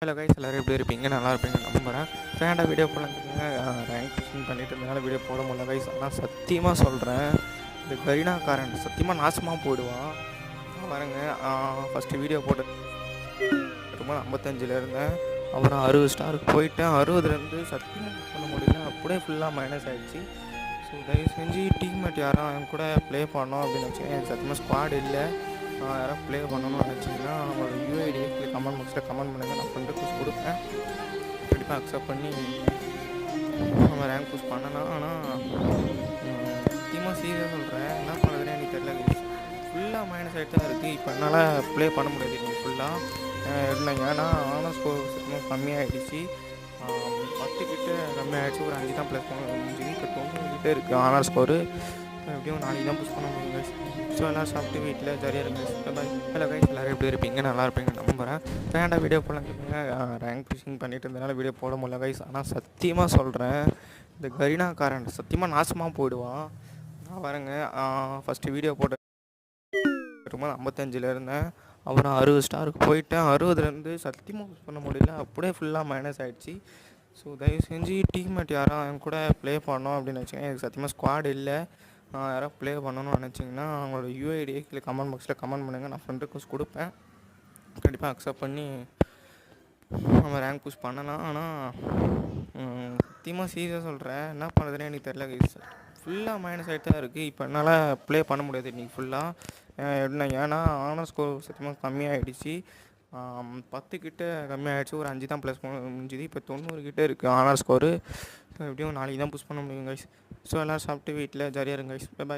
Hello guys, எல்லோரும் எப்படி இருப்பீங்க? நல்லா இருப்பீங்க நம்புகிறேன். வேண்டாம் வீடியோ போடலான்னு ரேங்க் புஷிங் பண்ணிட்டு இருந்தனால வீடியோ போட முடியல கைஸ். ஆனால் சத்தியமாக சொல்கிறேன், இந்த கரீனாக்காரன் சத்தியமாக நாசமாக போயிடுவான். பாருங்க, ஃபஸ்ட்டு வீடியோ போட்டு 55 இருந்தேன், அப்புறம் 60 ஸ்டாருக்கு போயிட்டேன். 60லேருந்து சத்தியமாக புஷ் பண்ண முடியல, அப்படியே ஃபுல்லாக மைனஸ் ஆகிடுச்சு. ஸோ தயவு செஞ்சு டீம்மேட் யாரும் என் கூட ப்ளே பண்ணோம் அப்படின்னு வச்சுக்கோங்க. எனக்கு சத்தியமாக ஸ்குவாட் இல்லை. யாராவது ப்ளே பண்ணணும்னு நினச்சிங்கன்னா அவங்களோட யூஐடி கமெண்ட் பாக்ஸில் கமெண்ட் பண்ணுங்கள். நான் ஃப்ரெண்டு புஷ் கொடுப்பேன். கண்டிப்பாக அக்செப்ட் பண்ணி நம்ம ரேங்க் புஷ் பண்ணலாம். ஆனால் சத்தியமாக சீரியஸாக சொல்கிறேன், என்ன பண்ணுறதுன்னு எனக்கு தெரியல. ஃபுல்லாக மைனஸ் ஆகிட்டு தான் இருக்குது. இப்போ என்னால் ப்ளே பண்ண முடியாது நீங்கள் ஃபுல்லாக இருந்தேங்க. ஏன்னா ஆனால் ஸ்கோர் சுத்தமாக கம்மியாகிடுச்சு. 10 கிட்ட கம்மியாகிடுச்சு. ஒரு 5 தான் ப்ளஸ் பண்ண முடிஞ்சுது. இப்போ 90 கிட்டே இருக்குது ஆனர் ஸ்கோரு. எப்படியும் நாளைக்கு தான் புஷ் பண்ண முடியும் கைஸ். ஸோ எல்லோரும் சாப்பிட்டு வீட்டில் ஜாலியாக இருங்க. பாய். ஹலோ கைஸ், எல்லோரும் எப்படி இருப்பீங்க? நல்லா இருப்பீங்க நம்புகிறேன். வேண்டாம் வீடியோ போடலான்னு ரேங்க் புஷிங் பண்ணிட்டு இருந்தனால வீடியோ போட முடியல கைஸ். ஆனால் சத்தியமாக சொல்கிறேன், இந்த கரீனாக்காரன் சத்தியமாக நாசமாக போயிடுவான். நான் பாருங்க, ஃபஸ்ட்டு வீடியோ போட்டு 55 இருந்தேன், அப்புறம் 60 ஸ்டாருக்கு போயிட்டேன். 60லேருந்து சத்தியமாக புஷ் பண்ண முடியல, அப்படியே ஃபுல்லாக மைனஸ் ஆகிடுச்சு. ஸோ தயவு செஞ்சு டீம்மேட் யாரும் என் கூட ப்ளே பண்ணோம் அப்படின்னு வச்சுக்கோங்க. எனக்கு சத்தியமாக ஸ்குவாட் இல்லை. யாராவது ப்ளே பண்ணணும்னு நினச்சிங்கன்னா அவங்களோட யூஐடியை கீழே கமெண்ட் பாக்ஸில் கமெண்ட் பண்ணுங்கள். நான் ஃப்ரெண்ட் ரிக்வெஸ்ட் கொடுப்பேன். கண்டிப்பாக அக்செப்ட் பண்ணி நம்ம ரேங்க் புஷ் பண்ணலாம். ஆனால் சத்தியமாக சீரியஸாக சொல்கிறேன், என்ன பண்ணுறதுன்னு எனக்கு தெரியல கைஸ். ஃபுல்லாக மைனஸ் ஆகிட்டு தான் இருக்குது. இப்போ என்னால் ப்ளே பண்ண முடியாது இன்றைக்கி ஃபுல்லாக. ஏன்னா ஆனர் ஸ்கோர் சத்தியமாக கம்மியாகிடுச்சு. 10 கிட்ட கம்மியாகிடுச்சு. ஒரு 5 தான் ப்ளஸ் பண்ண முடிஞ்சுது. இப்போ 90 கிட்டே இருக்குது ஆனர் ஸ்கோரு. எப்படியும் நாளைக்கு தான் புஷ் பண்ண முடியும் கைஸ். ஸோ எல்லோரும் சாப்பிட்டு வீட்டில் ஜாலியாக இருங்க கைஸ். பாய்.